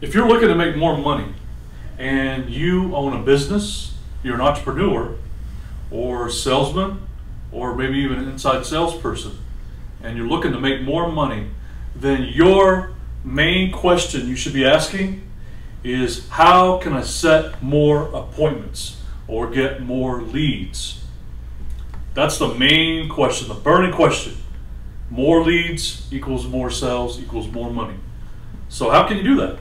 If you're looking to make more money and you own a business, you're an entrepreneur or salesman or maybe even an inside salesperson, and you're looking to make more money, then your main question you should be asking is, how can I set more appointments or get more leads? That's the main question, the burning question. More leads equals more sales equals more money. So how can you do that?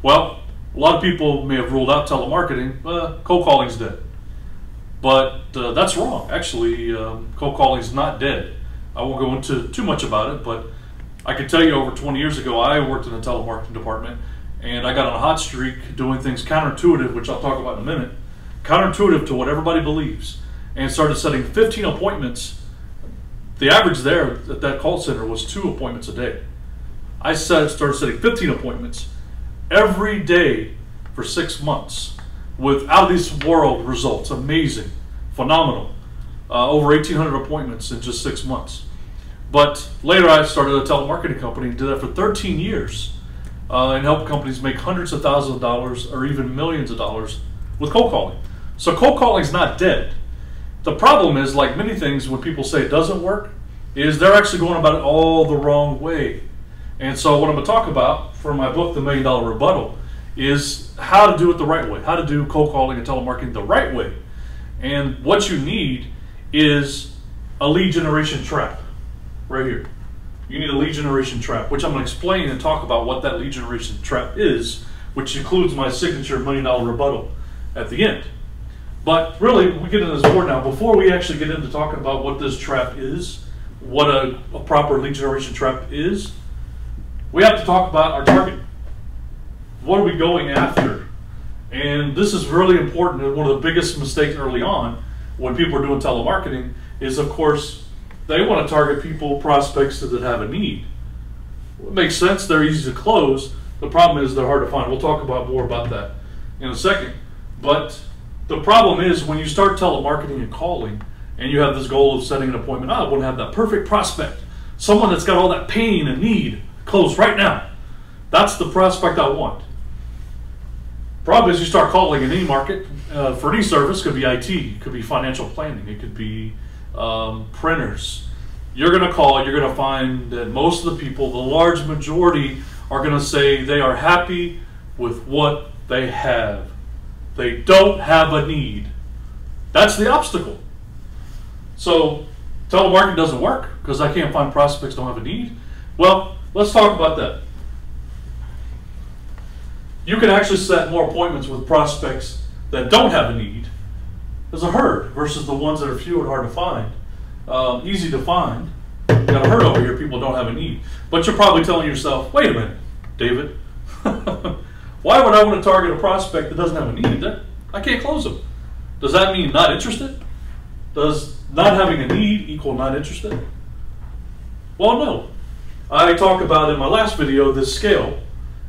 Well, a lot of people may have ruled out telemarketing. Cold calling's dead. But that's wrong. Actually, cold calling is not dead. I won't go into too much about it, but I can tell you over 20 years ago, I worked in the telemarketing department, and I got on a hot streak doing things counterintuitive, which I'll talk about in a minute, counterintuitive to what everybody believes, and started setting 15 appointments. The average there at that call center was 2 appointments a day. I started setting 15 appointments every day for 6 months with out of this world results. Amazing, phenomenal. Over 1,800 appointments in just 6 months. But later I started a telemarketing company and did that for 13 years and helped companies make hundreds of thousands of dollars or even millions of dollars with cold calling. So cold calling is not dead. The problem is, like many things, when people say it doesn't work, is they're actually going about it all the wrong way. And so what I'm going to talk about for my book, The $1 Million Rebuttal, is how to do it the right way, how to do cold calling and telemarketing the right way. And what you need is a lead generation trap right here. You need a lead generation trap, which I'm going to explain and talk about what that lead generation trap is, which includes my signature $1 Million Rebuttal at the end. But really, we get into this more now. Before we actually get into talking about what this trap is, what a proper lead generation trap is, we have to talk about our target. What are we going after? And this is really important. And one of the biggest mistakes early on when people are doing telemarketing is, of course, they want to target people, prospects that have a need. It makes sense. They're easy to close. The problem is they're hard to find. We'll talk about more about that in a second. But the problem is when you start telemarketing and calling and you have this goal of setting an appointment, I want to have that perfect prospect, someone that's got all that pain and need closed right now. That's the prospect I want. Problem is you start calling in any market for any service. Could be IT, it could be financial planning, it could be printers. You're going to call, you're going to find that most of the people, the large majority, are going to say they are happy with what they have. They don't have a need. That's the obstacle. So telemarketing doesn't work because I can't find prospects that don't have a need. Well, let's talk about that. You can actually set more appointments with prospects that don't have a need as a herd versus the ones that are few and hard to find. Easy to find. You got a herd over here, people don't have a need. But you're probably telling yourself, wait a minute, David, why would I want to target a prospect that doesn't have a need? I can't close them. Does that mean not interested? Does not having a need equal not interested? Well, no. I talked about in my last video this scale.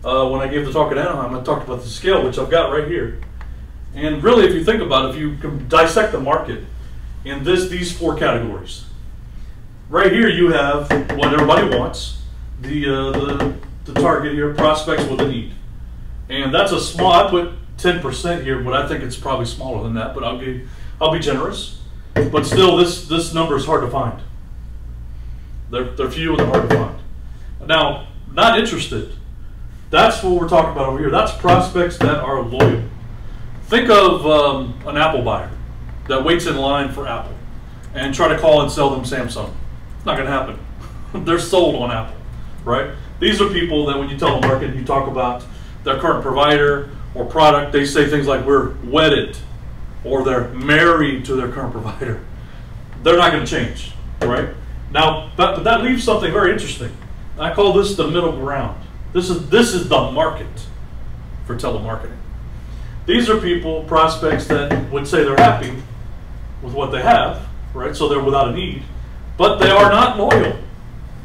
When I gave the talk at Anaheim, I talked about the scale, which I've got right here. And really, if you think about it, if you can dissect the market in these 4 categories. Right here you have what everybody wants, the target here, prospects with a need. And that's a small, I put 10% here, but I think it's probably smaller than that, but I'll be generous. But still, this number is hard to find. They're few and they're hard to find. Now, not interested. That's what we're talking about over here. That's prospects that are loyal. Think of an Apple buyer that waits in line for Apple and try to call and sell them Samsung. It's not going to happen. They're sold on Apple, right? These are people that when you telemarket, you talk about their current provider or product, they say things like we're wedded or they're married to their current provider. They're not going to change, right? Now, but that leaves something very interesting. I call this the middle ground. This is the market for telemarketing. These are people, prospects that would say they're happy with what they have, right? So they're without a need, but they are not loyal.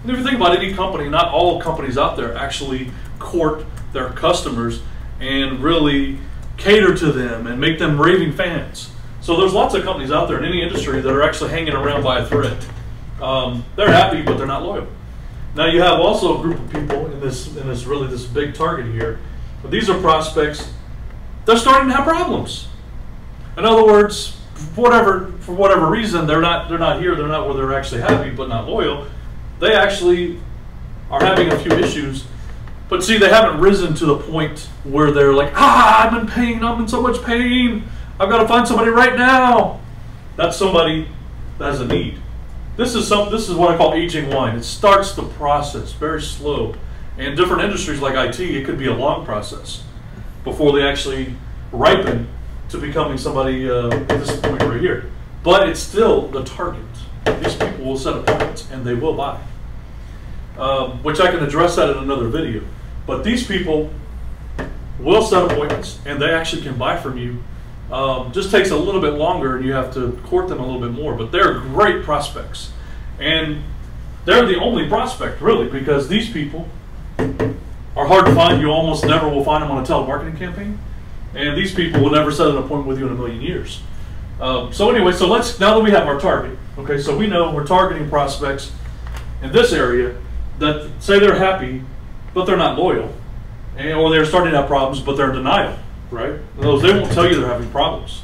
And if you think about any company, not all companies out there actually court their customers and really cater to them and make them raving fans. So there's lots of companies out there in any industry that are actually hanging around by a thread. They're happy, but they're not loyal. Now you have also a group of people in this big target here But these are prospects, they're starting to have problems. In other words, for whatever reason, they're not here, they're not where they're actually happy but not loyal. They actually are having a few issues. But see, they haven't risen to the point where they're like, I'm in pain, I'm in so much pain, I've got to find somebody right now. That's somebody that has a need. This is what I call aging wine. It starts the process very slow. And different industries like IT, it could be a long process before they actually ripen to becoming somebody at this point right here. But it's still the target. These people will set appointments and they will buy. Which I can address that in another video. But these people will set appointments and they actually can buy from you. Just takes a little bit longer and you have to court them a little bit more. But they're great prospects. And they're the only prospect really, because these people are hard to find. You almost never will find them on a telemarketing campaign. And these people will never set an appointment with you in a million years. So anyway, so now that we have our target, okay, so we know we're targeting prospects in this area that say they're happy, but they're not loyal, or they're starting to have problems, but they're in denial, right? In other words, they won't tell you they're having problems.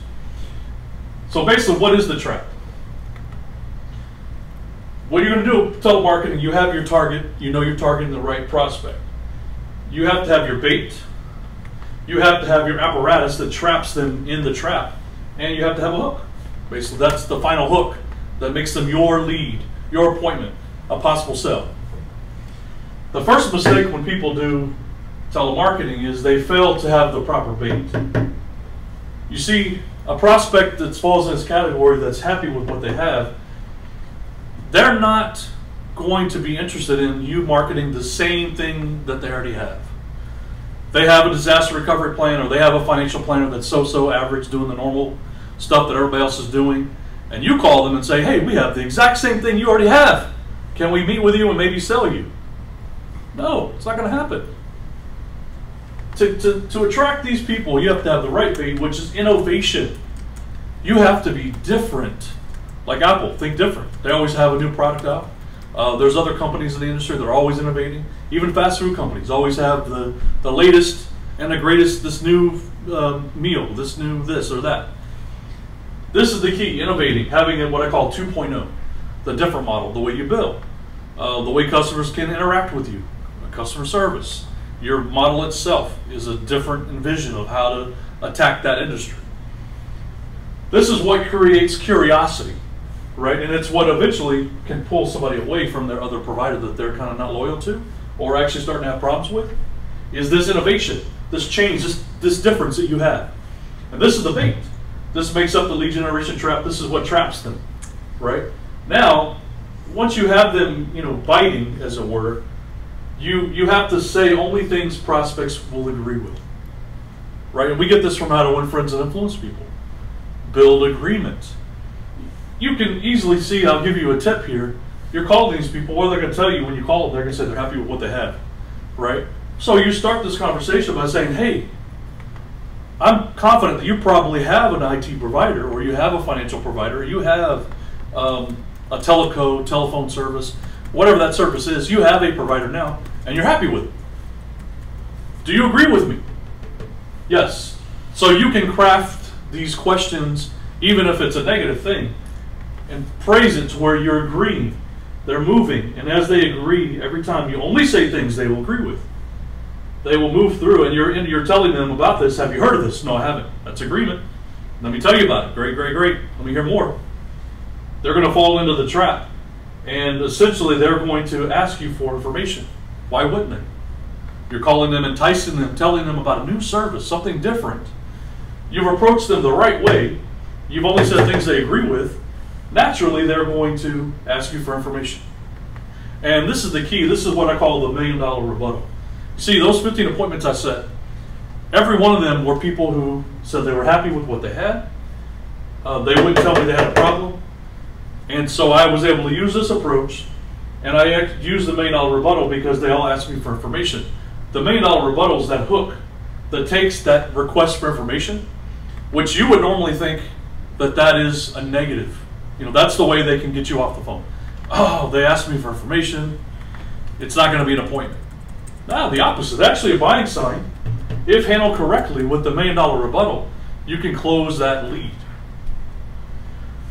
So basically, what is the trap? What you're going to do, telemarketing, you have your target, you know you're targeting the right prospect. You have to have your bait, you have to have your apparatus that traps them in the trap, and you have to have a hook. Basically, that's the final hook that makes them your lead, your appointment, a possible sell. The first mistake when people do telemarketing is they fail to have the proper bait. You see, a prospect that falls in this category that's happy with what they have, they're not going to be interested in you marketing the same thing that they already have. They have a disaster recovery plan, or they have a financial planner that's so average doing the normal stuff that everybody else is doing, and you call them and say, hey, we have the exact same thing you already have. Can we meet with you and maybe sell you? No, it's not going to happen. To attract these people, you have to have the right bait, which is innovation. You have to be different. Like Apple, think different. They always have a new product out. There's other companies in the industry that are always innovating. Even fast food companies always have the latest and the greatest, this new meal, this new this or that. This is the key, innovating, having what I call 2.0, the different model, the way you bill, the way customers can interact with you, customer service. Your model itself is a different vision of how to attack that industry. This is what creates curiosity, right? And it's what eventually can pull somebody away from their other provider that they're kind of not loyal to or actually starting to have problems with, is this innovation, this change, this difference that you have. And this is the bait. This makes up the lead generation trap. This is what traps them, right? Now, once you have them, biting, as it were, you have to say only things prospects will agree with, right? And we get this from How to Win Friends and Influence People. Build agreement. You can easily see, I'll give you a tip here, you're calling these people, what are they going to tell you when you call them? They're going to say they're happy with what they have, right? So you start this conversation by saying, hey, I'm confident that you probably have an IT provider, or you have a financial provider, or you have a telephone service, whatever that service is, you have a provider now, and you're happy with it. Do you agree with me? Yes. So you can craft these questions, even if it's a negative thing, and phrase it to where you're agreeing. They're moving, and as they agree, every time you only say things they will agree with. They will move through, and you're telling them about this. Have you heard of this? No, I haven't. That's agreement. Let me tell you about it. Great, great, great. Let me hear more. They're going to fall into the trap, and essentially they're going to ask you for information. Why wouldn't they? You're calling them, enticing them, telling them about a new service, something different. You've approached them the right way. You've only said things they agree with. Naturally, they're going to ask you for information. And this is the key. This is what I call the $1 million rebuttal. See, those 15 appointments I set, every one of them were people who said they were happy with what they had. They wouldn't tell me they had a problem. And so I was able to use this approach, and I used the $1 million rebuttal because they all asked me for information. The $1 million rebuttal is that hook that takes that request for information, which you would normally think that is a negative. That's the way they can get you off the phone. Oh, they asked me for information. It's not going to be an appointment. No, the opposite. Actually, a buying sign if handled correctly with the $1 million rebuttal, you can close that lead.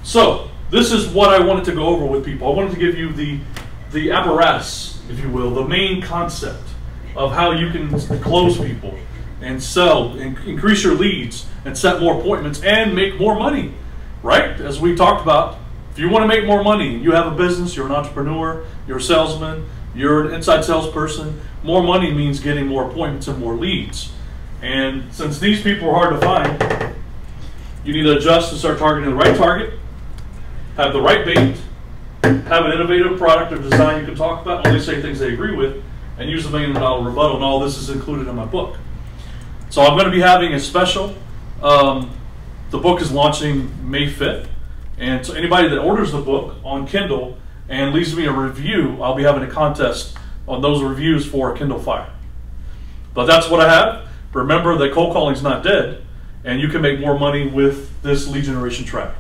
So this is what I wanted to go over with people. I wanted to give you the apparatus, if you will, the main concept of how you can close people and sell and increase your leads and set more appointments and make more money, right? As we talked about, if you want to make more money, you have a business, you're an entrepreneur, you're a salesman, you're an inside salesperson, more money means getting more appointments and more leads. And since these people are hard to find, you need to adjust and start targeting the right target, have the right bait, have an innovative product or design you can talk about, only say things they agree with, and use the $1 million rebuttal, and all this is included in my book. So I'm going to be having a special. The book is launching May 5th, and so anybody that orders the book on Kindle and leaves me a review, I'll be having a contest on those reviews for a Kindle Fire. But that's what I have. Remember that cold calling is not dead, and you can make more money with this lead generation track.